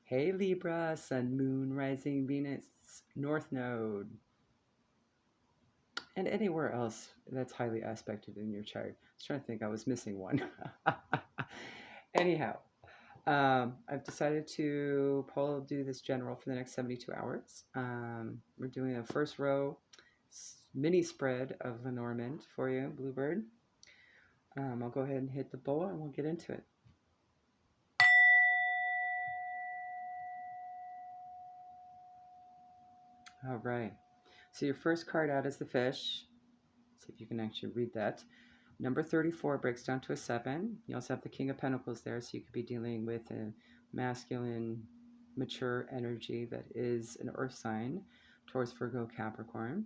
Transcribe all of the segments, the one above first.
Hey Libra, Sun, Moon, Rising, Venus, North Node, and anywhere else that's highly aspected in your chart. I was trying to think, I was missing one. Anyhow, I've decided to do this general for the next 72 hours. We're doing a first row mini spread of Lenormand for you, Bluebird. I'll go ahead and hit the bowl and we'll get into it. All right. So your first card out is the fish. See if you can actually read that. Number 34 breaks down to a 7. You also have the King of Pentacles there, so you could be dealing with a masculine, mature energy that is an earth sign, Taurus, Virgo, Capricorn.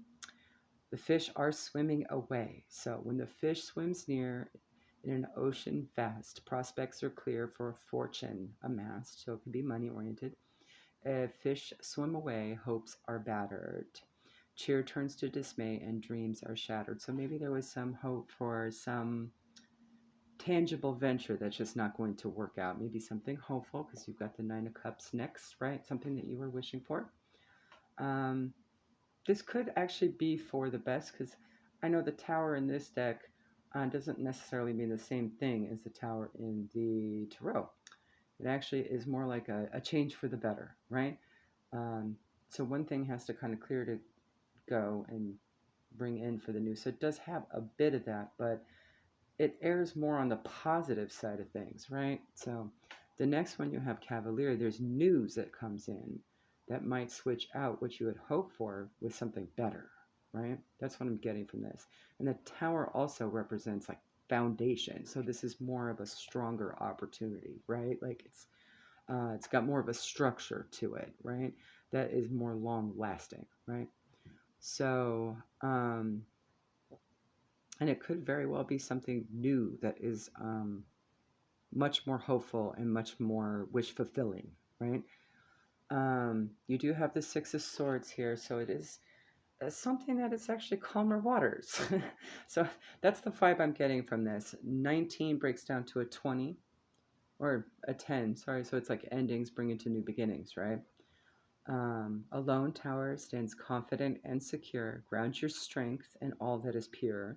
The fish are swimming away. So when the fish swims near in an ocean vast, prospects are clear for a fortune amassed, so it can be money oriented. If fish swim away, hopes are battered. Cheer turns to dismay and dreams are shattered. So maybe there was some hope for some tangible venture that's just not going to work out. Maybe something hopeful because you've got the Nine of Cups next, right? Something that you were wishing for. This could actually be for the best because I know the Tower in this deck doesn't necessarily mean the same thing as the Tower in the Tarot. It actually is more like a change for the better, right? So one thing has to kind of clear to go and bring in for the new. So it does have a bit of that, but it airs more on the positive side of things, right? So the next one you have Cavalier, there's news that comes in that might switch out what you had hoped for with something better, right? That's what I'm getting from this. And the Tower also represents like foundation. So this is more of a stronger opportunity, right? Like it's got more of a structure to it, right? That is more long lasting, right? So, and it could very well be something new that is much more hopeful and much more wish fulfilling, right? You do have the Six of Swords here, so it is something that is actually calmer waters. So that's the vibe I'm getting from this. 19 breaks down to a 20 or a 10, sorry. So it's like endings bring into new beginnings, right? A lone tower stands confident and secure, grounds your strength in all that is pure.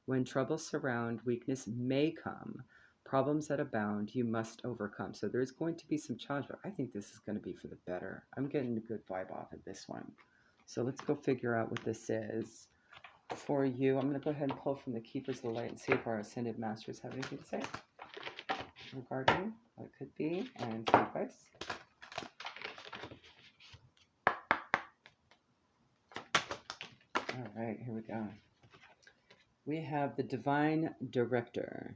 When troubles surround, weakness may come. Problems that abound, you must overcome. So there's going to be some challenge, but I think this is going to be for the better. I'm getting a good vibe off of this one. So let's go figure out what this is for you. I'm going to go ahead and pull from the Keepers of the Light and see if our Ascended Masters have anything to say regarding what it could be and some advice. All right, here we go. We have the Divine Director.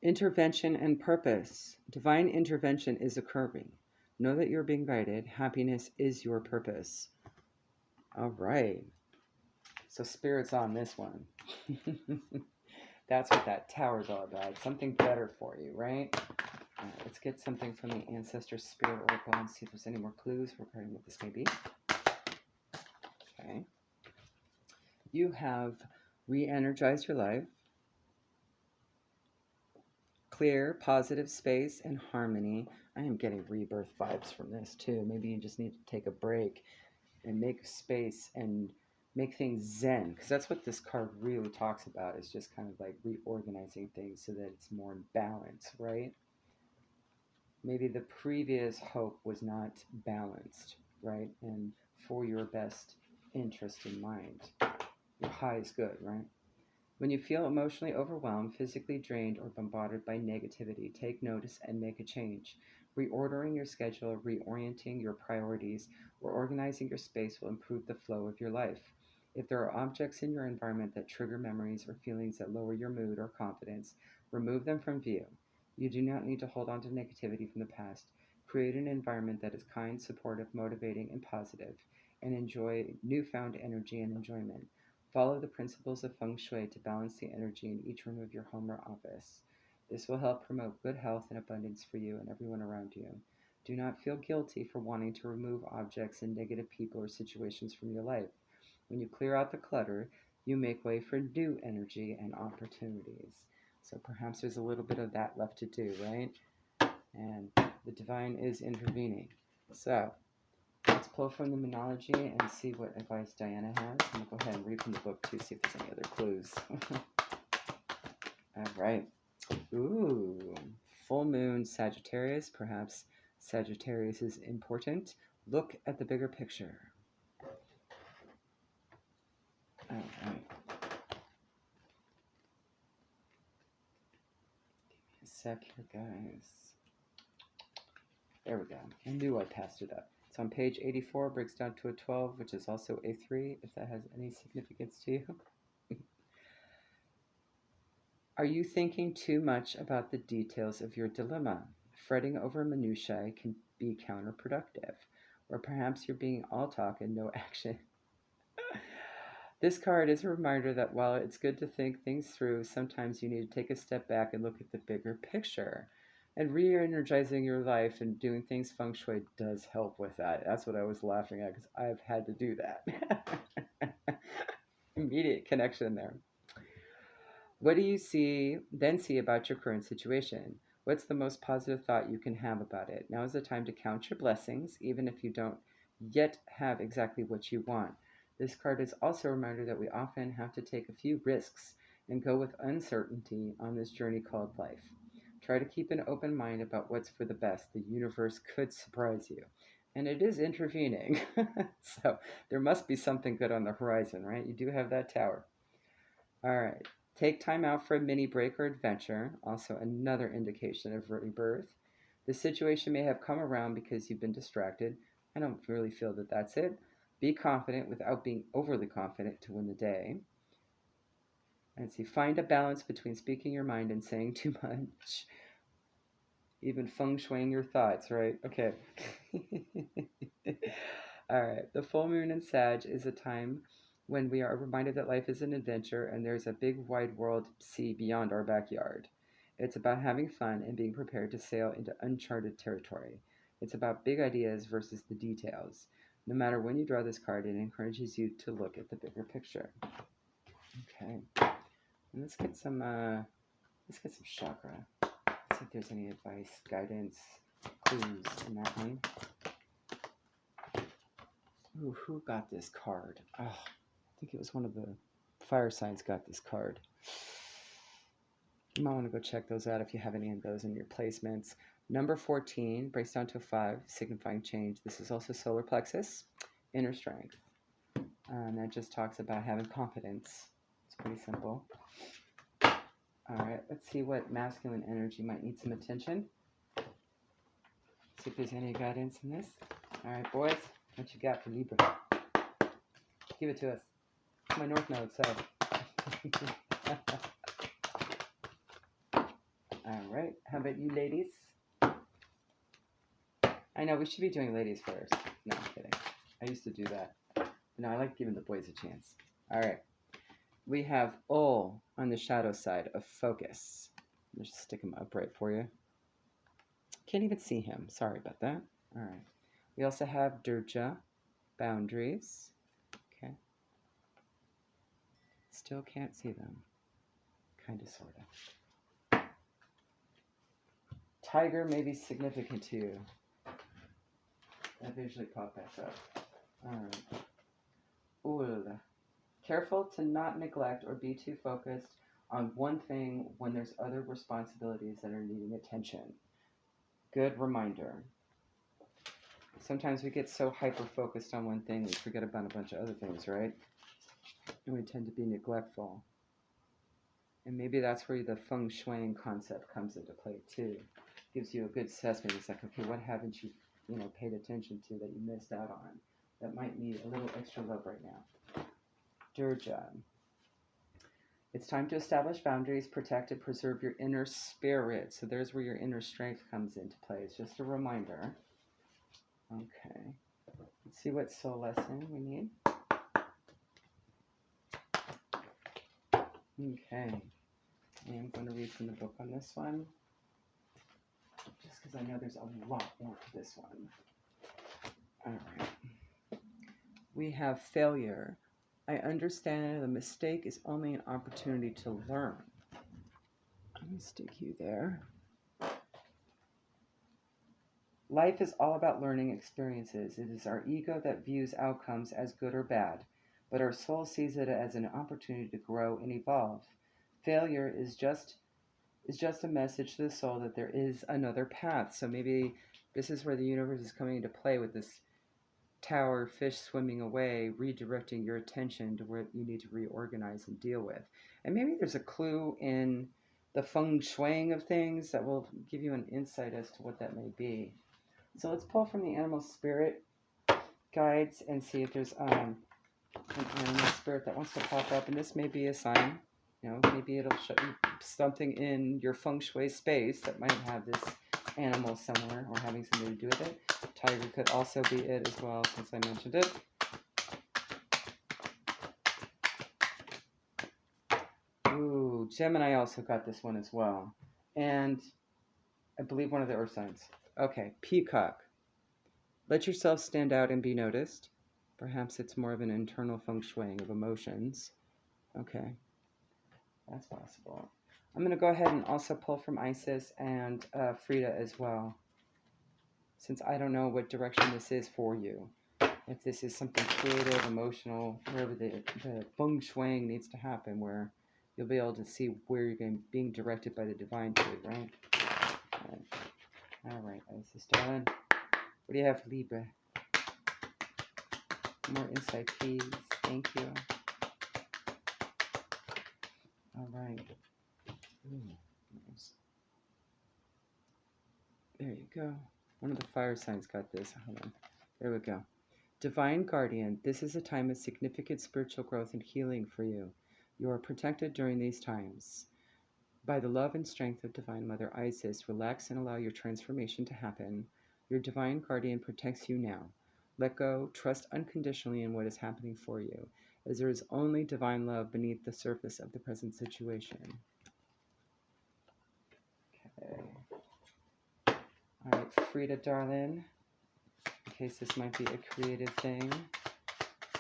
Intervention and purpose. Divine intervention is occurring. Know that you're being guided. Happiness is your purpose. All right. So Spirit's on this one. That's what that Tower's all about. Something better for you, right? All right, let's get something from the Ancestor Spirit Oracle and see if there's any more clues regarding what this may be. Okay. You have re-energized your life. Clear, positive space, and harmony. I am getting rebirth vibes from this too. Maybe you just need to take a break and make space and make things zen, because that's what this card really talks about, is just kind of like reorganizing things so that it's more in balance, right? Maybe the previous hope was not balanced, right? And for your best interest in mind. Your high is good, right? When you feel emotionally overwhelmed, physically drained, or bombarded by negativity, take notice and make a change. Reordering your schedule, reorienting your priorities, or organizing your space will improve the flow of your life. If there are objects in your environment that trigger memories or feelings that lower your mood or confidence, remove them from view. You do not need to hold on to negativity from the past. Create an environment that is kind, supportive, motivating, and positive, and enjoy newfound energy and enjoyment. Follow the principles of feng shui to balance the energy in each room of your home or office. This will help promote good health and abundance for you and everyone around you. Do not feel guilty for wanting to remove objects and negative people or situations from your life. When you clear out the clutter, you make way for new energy and opportunities. So perhaps there's a little bit of that left to do, right? And the divine is intervening. So let's pull from the Monology and see what advice Diana has. I'm going to go ahead and read from the book too, see if there's any other clues. All right. Ooh, full moon Sagittarius. Perhaps Sagittarius is important. Look at the bigger picture. All right. Give me a sec here, guys. There we go. I knew I passed it up. It's on page 84, breaks down to a 12, which is also a 3, if that has any significance to you. Are you thinking too much about the details of your dilemma? Fretting over minutiae can be counterproductive. Or perhaps you're being all talk and no action. This card is a reminder that while it's good to think things through, sometimes you need to take a step back and look at the bigger picture. And re-energizing your life and doing things feng shui does help with that. That's what I was laughing at because I've had to do that. Immediate connection there. What do you see about your current situation? What's the most positive thought you can have about it? Now is the time to count your blessings, even if you don't yet have exactly what you want. This card is also a reminder that we often have to take a few risks and go with uncertainty on this journey called life. Try to keep an open mind about what's for the best. The universe could surprise you. And it is intervening. So there must be something good on the horizon, right? You do have that tower. All right. Take time out for a mini break or adventure. Also another indication of rebirth. The situation may have come around because you've been distracted. I don't really feel that that's it. Be confident without being overly confident to win the day. And see, find a balance between speaking your mind and saying too much. Even feng shuiing your thoughts, right? Okay. All right. The full moon in Sag is a time when we are reminded that life is an adventure and there's a big wide world to see beyond our backyard. It's about having fun and being prepared to sail into uncharted territory. It's about big ideas versus the details. No matter when you draw this card, it encourages you to look at the bigger picture. Okay. And let's get some chakra. Let's see if there's any advice, guidance, clues in that one. Ooh, who got this card? Oh, I think it was one of the fire signs got this card. You might want to go check those out if you have any of those in your placements. Number 14 breaks down to a 5, signifying change. This is also solar plexus, inner strength. And that just talks about having confidence. It's pretty simple. All right, let's see what masculine energy might need some attention. See if there's any guidance in this. All right, boys, what you got for Libra? Give it to us. It's my North Node, so. All right, how about you ladies? I know, we should be doing ladies first. No, I'm kidding. I used to do that. No, I like giving the boys a chance. All right. We have Ol on the shadow side of focus. Let's just stick him upright for you. Can't even see him. Sorry about that. All right. We also have Durja, boundaries. Okay. Still can't see them. Kind of, sort of. Tiger may be significant to you. That visually popped back up. All right. Ul. Careful to not neglect or be too focused on one thing when there's other responsibilities that are needing attention. Good reminder. Sometimes we get so hyper-focused on one thing, we forget about a bunch of other things, right? And we tend to be neglectful. And maybe that's where the feng shuiing concept comes into play too. Gives you a good assessment. It's like, okay, what haven't you, paid attention to that you missed out on that might need a little extra love right now? Durja. It's time to establish boundaries, protect and preserve your inner spirit. So there's where your inner strength comes into play. It's just a reminder. Okay. Let's see what soul lesson we need. Okay. And I'm going to read from the book on this one. Just because I know there's a lot more to this one. All right. We have failure. I understand the mistake is only an opportunity to learn. Let me stick you there. Life is all about learning experiences. It is our ego that views outcomes as good or bad, but our soul sees it as an opportunity to grow and evolve. Failure is just a message to the soul that there is another path. So maybe this is where the universe is coming into play with this tower fish swimming away, redirecting your attention to what you need to reorganize and deal with. And maybe there's a clue in the feng shuiing of things that will give you an insight as to what that may be. So let's pull from the animal spirit guides and see if there's an animal spirit that wants to pop up. And this may be a sign. Maybe it'll show you something in your feng shui space that might have this animal somewhere or having something to do with it. Tiger could also be it as well, since I mentioned it. Ooh, Gemini also got this one as well. And I believe one of the earth signs. Okay, peacock. Let yourself stand out and be noticed. Perhaps it's more of an internal feng shuiing of emotions. Okay, that's possible. I'm going to go ahead and also pull from Isis and Frida as well, since I don't know what direction this is for you. If this is something creative, emotional, wherever the feng shuiing needs to happen, where you'll be able to see where you're being directed by the divine to, right? All right, Isis, darling. What do you have for Libra? More insight, please. Thank you. All right. Ooh, nice. There you go. One of the fire signs got this. Hold on. There we go. Divine Guardian, this is a time of significant spiritual growth and healing for you. You are protected during these times. By the love and strength of Divine Mother Isis, relax and allow your transformation to happen. Your Divine Guardian protects you now. Let go, trust unconditionally in what is happening for you, as there is only divine love beneath the surface of the present situation. Okay. All right, Frida, darling. In case this might be a creative thing,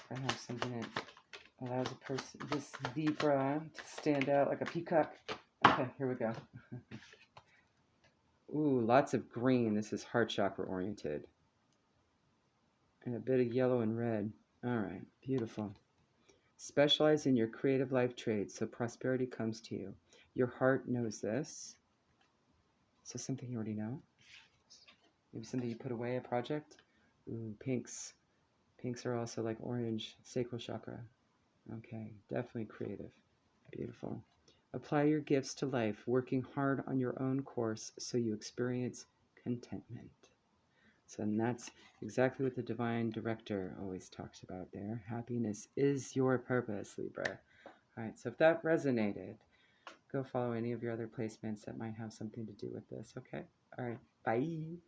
perhaps something that allows a person, this Libra, to stand out like a peacock. Okay, here we go. Ooh, lots of green. This is heart chakra oriented. And a bit of yellow and red. All right, beautiful. Specialize in your creative life traits so prosperity comes to you. Your heart knows this. So something you already know. Maybe something you put away, a project. Ooh, pinks. Pinks are also like orange, sacral chakra. Okay, definitely creative. Beautiful. Apply your gifts to life, working hard on your own course so you experience contentment. So and that's exactly what the divine director always talks about there. Happiness is your purpose, Libra. All right, so if that resonated, go follow any of your other placements that might have something to do with this, okay? All right, bye.